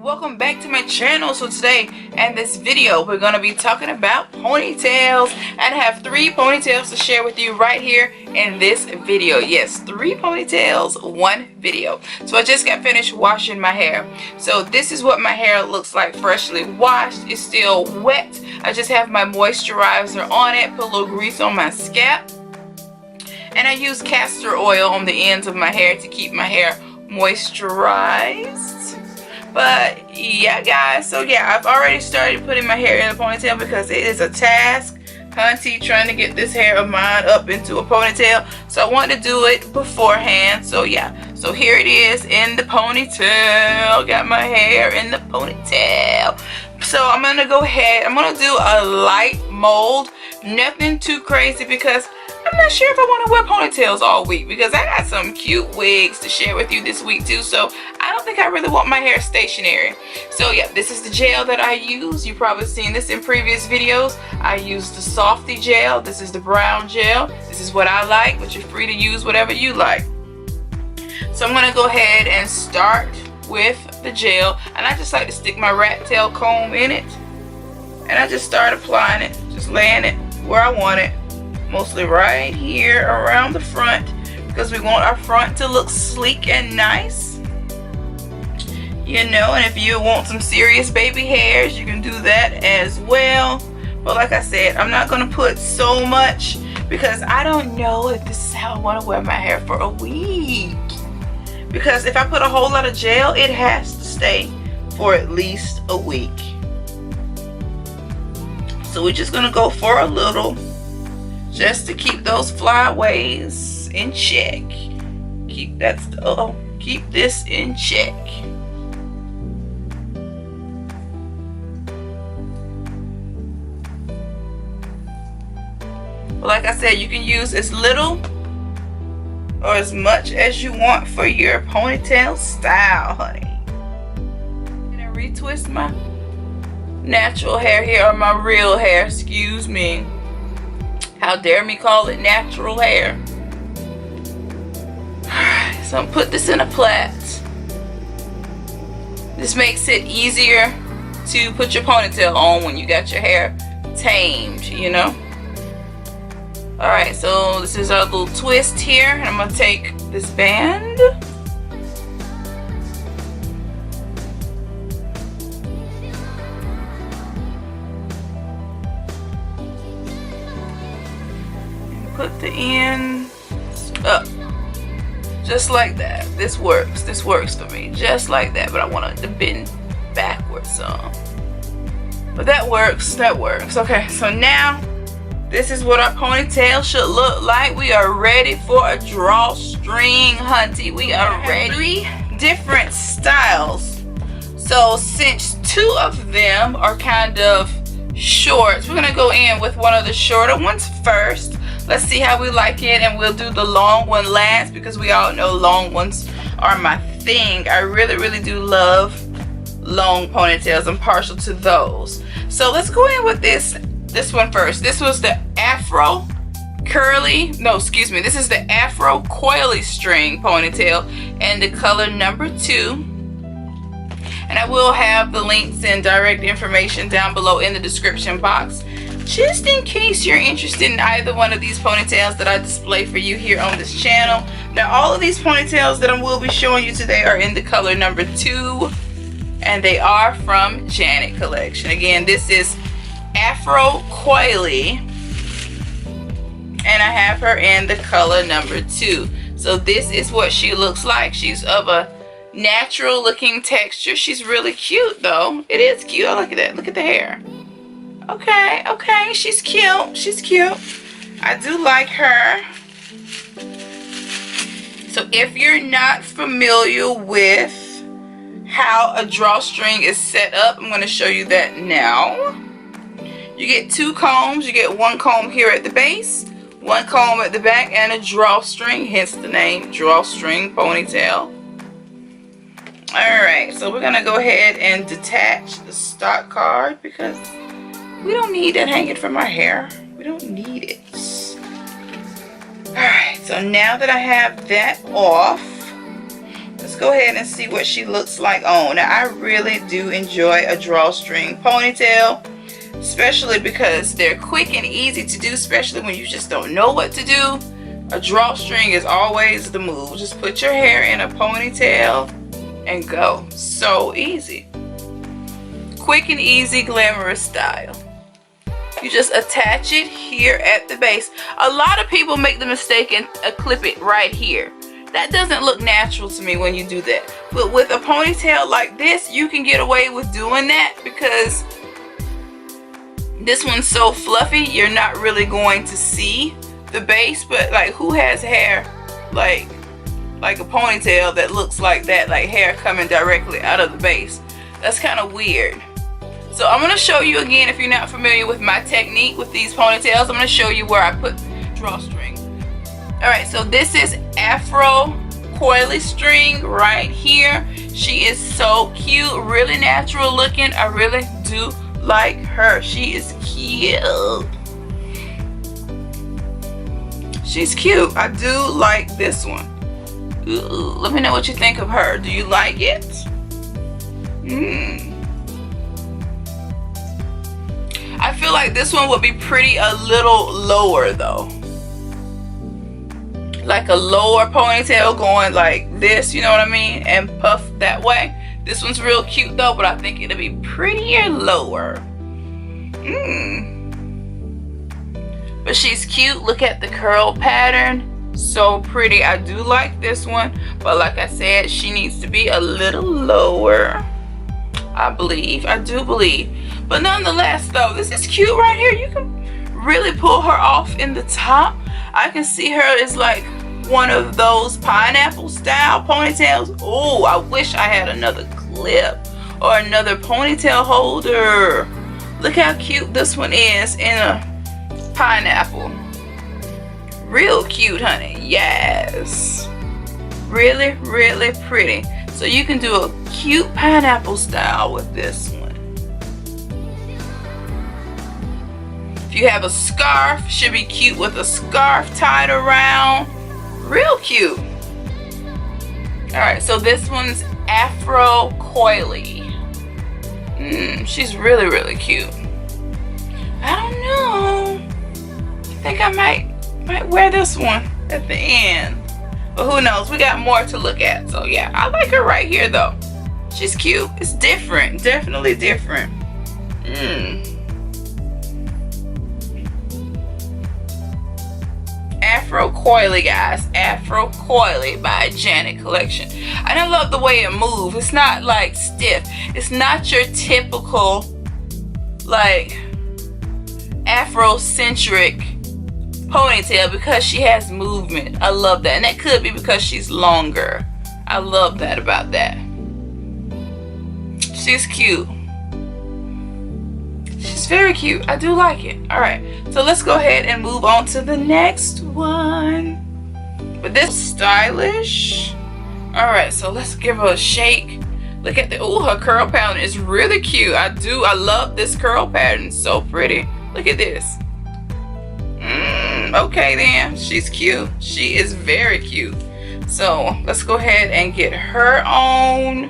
welcome back to my channel. So today in this video we're going to be talking about ponytails, and I have 3 ponytails to share with you right here in this video. Yes, 3 ponytails, 1 video. So I just got finished washing my hair, so this is what my hair looks like freshly washed. It's still wet. I just have my moisturizer on it, put a little grease on my scalp, and I use castor oil on the ends of my hair to keep my hair moisturized. But yeah, guys, so yeah, I've already started putting my hair in a ponytail because it is a task, hunty, trying to get this hair of mine up into a ponytail. So I wanted to do it beforehand. So yeah, so here it is in the ponytail. Got my hair in the ponytail. So I'm gonna go ahead, I'm gonna do a light mold, nothing too crazy, because I'm not sure if I want to wear ponytails all week, because I got some cute wigs to share with you this week too. So I don't think I really want my hair stationary. So yeah, this is the gel that I use. You've probably seen this in previous videos. I use the Softy gel. This is the brown gel. This is what I like, but you're free to use whatever you like. So I'm going to go ahead and start with the gel, and I just like to stick my rat tail comb in it, and I just start applying it, just laying it where I want it. Mostly right here around the front, because we want our front to look sleek and nice, you know. And if you want some serious baby hairs, you can do that as well. But like I said, I'm not going to put so much, because I don't know if this is how I want to wear my hair for a week. Because if I put a whole lot of gel, it has to stay for at least a week. So we're just going to go for a little, just to keep those flyaways in check. Keep this in check. But like I said, you can use as little or as much as you want for your ponytail style, honey. I'm gonna retwist my natural hair here, or my real hair, excuse me. How dare me call it natural hair. Alright, so I'm put this in a plait. This makes it easier to put your ponytail on when you got your hair tamed, you know. Alright, so this is our little twist here, and I'm going to take this band. Put the ends up, just like that. This works for me, just like that. But I want it to bend backwards some. But that works. Okay, so now this is what our ponytail should look like. We are ready for a drawstring, hunty. We are ready. 3 different styles. So since 2 of them are kind of shorts, we're gonna go in with one of the shorter ones first. Let's see how we like it, and we'll do the long one last, because we all know long ones are my thing. I really do love long ponytails. I'm partial to those. So let's go in with this one first. This was the Afro this is the Afro coily string ponytail in the color number 2. And I will have the links and direct information down below in the description box, just in case you're interested in either one of these ponytails that I display for you here on this channel. Now, all of these ponytails that I will be showing you today are in the color number 2, and they are from Janet Collection. Again, this is Afro coily, and I have her in the color number 2. So this is what she looks like. She's of a natural looking texture. She's really cute though. It is cute. Oh, look at that. Look at the hair. Okay, she's cute. I do like her. So if you're not familiar with how a drawstring is set up, I'm going to show you that now. You get 2 combs. You get 1 comb here at the base, 1 comb at the back, and a drawstring, hence the name drawstring ponytail. Alright, so we're going to go ahead and detach the stock card, because we don't need that hanging from our hair. We don't need it. Alright, so now that I have that off, let's let's go ahead and see what she looks like on. Now, I really do enjoy a drawstring ponytail, especially because they're quick and easy to do, especially when you just don't know what to do. A drawstring is always the move. Just put your hair in a ponytail and go. So easy. Quick and easy, glamorous style. You just attach it here at the base. A lot of people make the mistake and clip it right here. That doesn't look natural to me when you do that. But with a ponytail like this, you can get away with doing that because this one's so fluffy, you're not really going to see the base. But like, who has hair like a ponytail that looks like that, like hair coming directly out of the base? That's kind of weird. So I'm going to show you again, if you're not familiar with my technique with these ponytails, I'm going to show you where I put drawstring. Alright, so this is Afro coily string right here. She is so cute, really natural looking. I really do like her. She is cute. She's cute. I do like this one. Ooh, let me know what you think of her. Do you like it? I feel like this one would be pretty a little lower though. Like a lower ponytail going like this, you know what I mean? And puff that way. This one's real cute though, but I think it'll be prettier lower. But she's cute. Look at the curl pattern. So pretty. I do like this one. But like I said, she needs to be a little lower. I believe. I do believe. But nonetheless though, this is cute right here. You can really pull her off in the top. I can see her as like one of those pineapple style ponytails. Oh, I wish I had another clip or another ponytail holder. Look how cute this one is in a pineapple. Real cute, honey. Yes. Really, really pretty. So you can do a cute pineapple style with this one. If you have a scarf, should be cute with a scarf tied around. Real cute. Alright, so this one's Afro coily. She's really, really cute. I don't know. I think I might wear this one at the end. But who knows? We got more to look at. So yeah, I like her right here though. She's cute. It's different. Definitely different. Afro coily, guys. Afro coily by Janet Collection. And I love the way it moves. It's not like stiff. It's not your typical like Afrocentric ponytail because she has movement. I love that. And that could be because she's longer. I love that about that. She's cute. She's very cute. I do like it. Alright, so let's go ahead and move on to the next one. But this is stylish. Alright, so let's give her a shake. Look at the, ooh, her curl pattern is really cute. I love this curl pattern. So pretty. Look at this. Okay then, she's cute. She is very cute. So let's go ahead and get her on.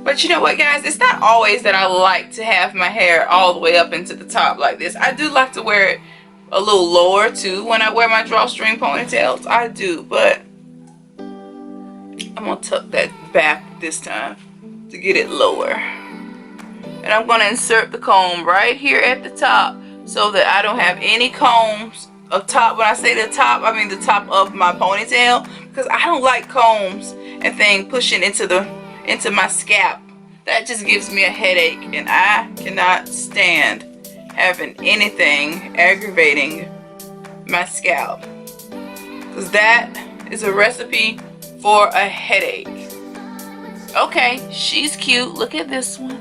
But you know what, guys? It's not always that I like to have my hair all the way up into the top like this. I do like to wear it a little lower too when I wear my drawstring ponytails. I do, but I'm gonna tuck that back this time to get it lower. And I'm gonna insert the comb right here at the top so that I don't have any combs up top. When I say the top, I mean the top of my ponytail, because I don't like combs and things pushing into my scalp. That just gives me a headache, and I cannot stand having anything aggravating my scalp, because that is a recipe for a headache. Okay, she's cute. Look at this one.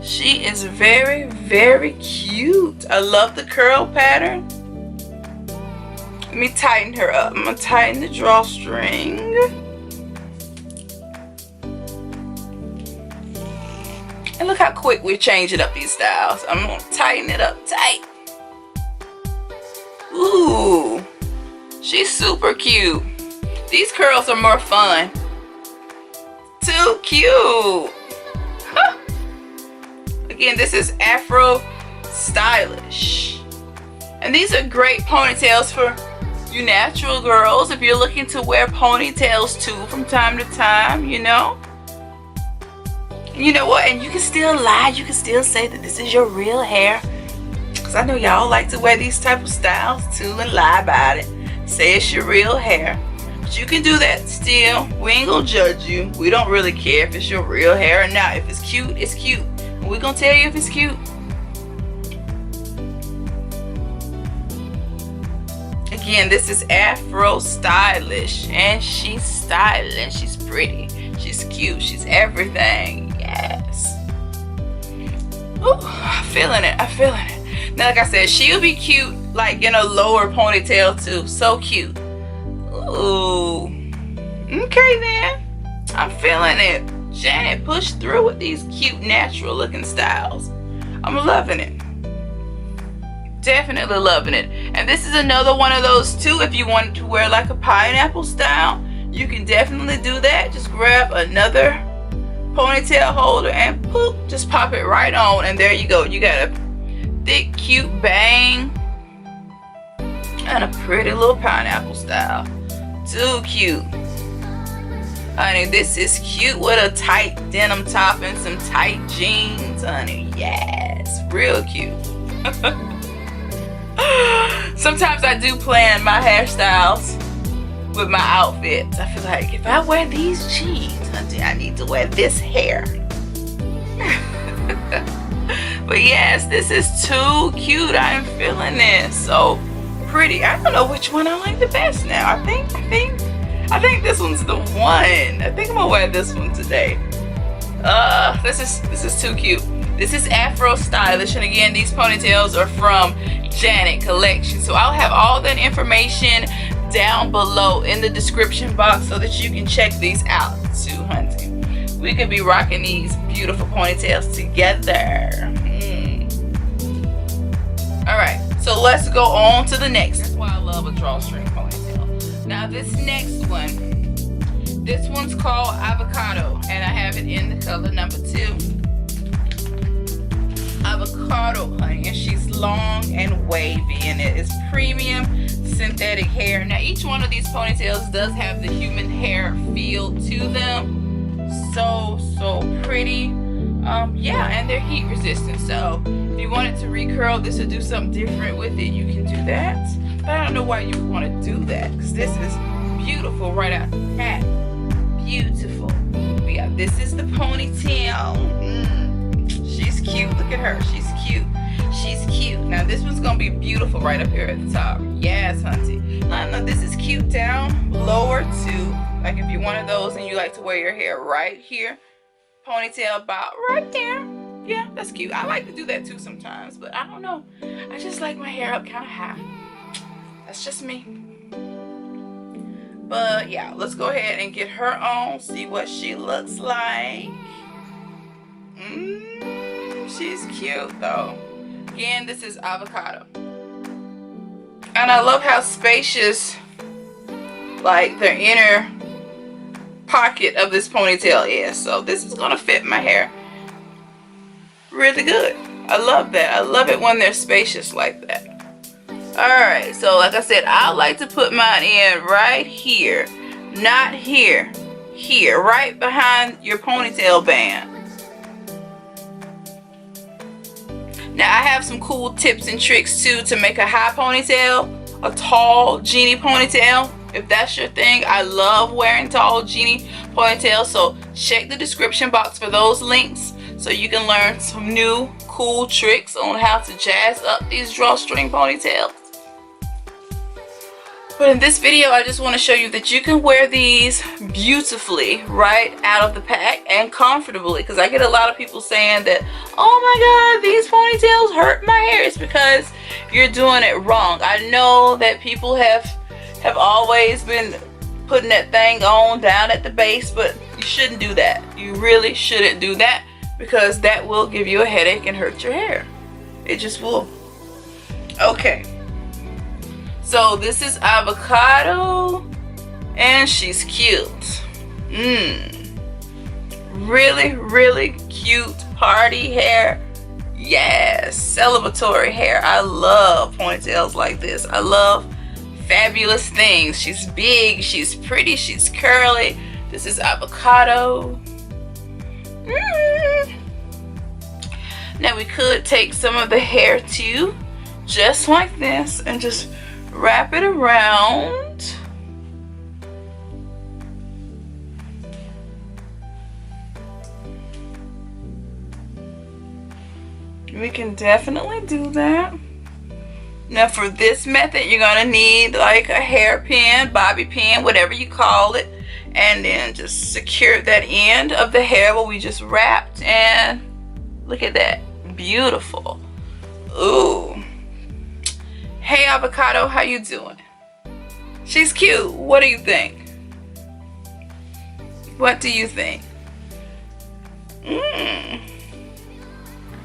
She is very, very cute. I love the curl pattern. Let me tighten her up. I'm gonna tighten the drawstring. And look how quick we're changing up these styles. I'm gonna tighten it up tight. Ooh, She's super cute. These curls are more fun. Too cute. Huh. Again, this is Afro Stylish. And these are great ponytails for you natural girls if you're looking to wear ponytails too from time to time, you know. And you know what? And you can still lie. You can still say that this is your real hair. Because I know y'all like to wear these type of styles too and lie about it. Say it's your real hair. But you can do that still. We ain't gonna judge you. We don't really care if it's your real hair or not. If it's cute, it's cute. And we're gonna tell you if it's cute. Again, this is Afro Stylish. And she's stylish. She's pretty. She's cute. She's everything. Yes. Ooh, I'm feeling it. I'm feeling it. Now, like I said, she'll be cute like in a lower ponytail too. So cute. Ooh. Okay then. I'm feeling it. Janet pushed through with these cute natural looking styles. I'm loving it. Definitely loving it. And this is another one of those too. If you wanted to wear like a pineapple style, you can definitely do that. Just grab another ponytail holder and poof, just pop it right on, and there you go. You got a thick cute bang and a pretty little pineapple style. Too cute. Honey, this is cute with a tight denim top and some tight jeans, honey. Yes, real cute. Sometimes I do plan my hairstyles with my outfits. I feel like if I wear these jeans, honey, I need to wear this hair. But yes, this is too cute. I am feeling this. So pretty. I don't know which one I like the best now. I think this one's the one. I think I'm gonna wear this one today. This is too cute. This is Afro Stylish, and again, these ponytails are from Janet Collection. So I'll have all that information down below in the description box so that you can check these out too, honey. We could be rocking these beautiful ponytails together. Alright, so let's go on to the next. That's why I love a drawstring ponytail. Now this next one, this one's called Avocado, and I have it in the color number 2. Avocado, honey, and she's long and wavy, and it is premium synthetic hair. Now each one of these ponytails does have the human hair feel to them. So pretty. Yeah, and they're heat resistant, so if you wanted to recurl this or do something different with it, you can do that. But I don't know why you would want to do that, because this is beautiful right out the hat. Beautiful. But yeah, this is the ponytail. She's cute. Look at her. She's cute. She's cute. Now this one's gonna be beautiful right up here at the top. Yes, hunty. Now this is cute down lower too. Like if you're one of those and you like to wear your hair right here, ponytail about right there. Yeah, that's cute. I like to do that too sometimes, but I don't know. I just like my hair up kind of high. That's just me. But yeah, let's go ahead and get her on. See what she looks like. She's cute though. Again, this is Avocado. And I love how spacious like the inner pocket of this ponytail is. So this is gonna fit my hair really good. I love that. I love it when they're spacious like that. Alright, so like I said, I like to put mine in right here. Not here. Here, right behind your ponytail band. Now I have some cool tips and tricks too to make a high ponytail, a tall genie ponytail. If that's your thing, I love wearing tall genie ponytails. So check the description box for those links so you can learn some new cool tricks on how to jazz up these drawstring ponytails. But in this video, I just want to show you that you can wear these beautifully right out of the pack and comfortably. Because I get a lot of people saying that, oh my God, these ponytails hurt my hair. It's because you're doing it wrong. I know that people have always been putting that thing on down at the base, but you shouldn't do that. You really shouldn't do that, because that will give you a headache and hurt your hair. It just will. Okay. So this is Avocado, and she's cute. Really, really cute party hair. Yes, celebratory hair. I love ponytails like this. I love fabulous things. She's big, she's pretty, she's curly. This is Avocado. Now we could take some of the hair too, just like this, and just wrap it around. We can definitely do that. Now for this method, you're gonna need like a hairpin, bobby pin, whatever you call it, and then just secure that end of the hair where we just wrapped, and look at that, beautiful. Ooh. Hey Avocado, how you doing? She's cute. What do you think? What do you think?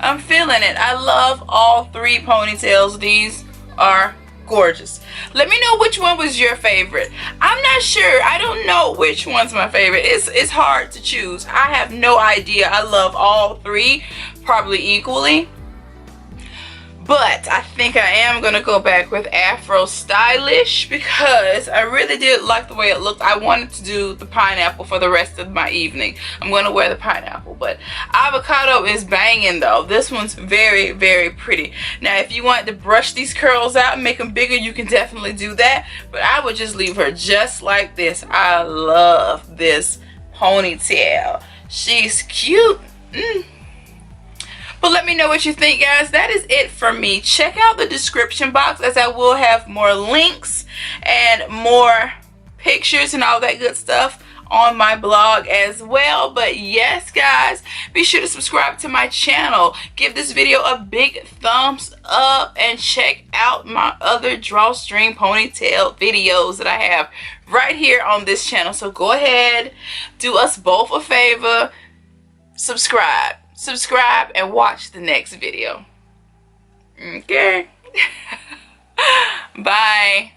I'm feeling it. I love all three ponytails. These are gorgeous. Let me know which one was your favorite. I'm not sure. I don't know which one's my favorite. It's hard to choose. I have no idea. I love all three probably equally. But I think I am going to go back with Afro Stylish because I really did like the way it looked. I wanted to do the pineapple for the rest of my evening. I'm going to wear the pineapple. But Avocado is banging though. This one's very, very pretty. Now if you want to brush these curls out and make them bigger, you can definitely do that. But I would just leave her just like this. I love this ponytail. She's cute. But let me know what you think, guys. That is it for me. Check out the description box, as I will have more links and more pictures and all that good stuff on my blog as well. But yes, guys, be sure to subscribe to my channel. Give this video a big thumbs up and check out my other drawstring ponytail videos that I have right here on this channel. So go ahead, do us both a favor, subscribe and watch the next video. Okay. Bye.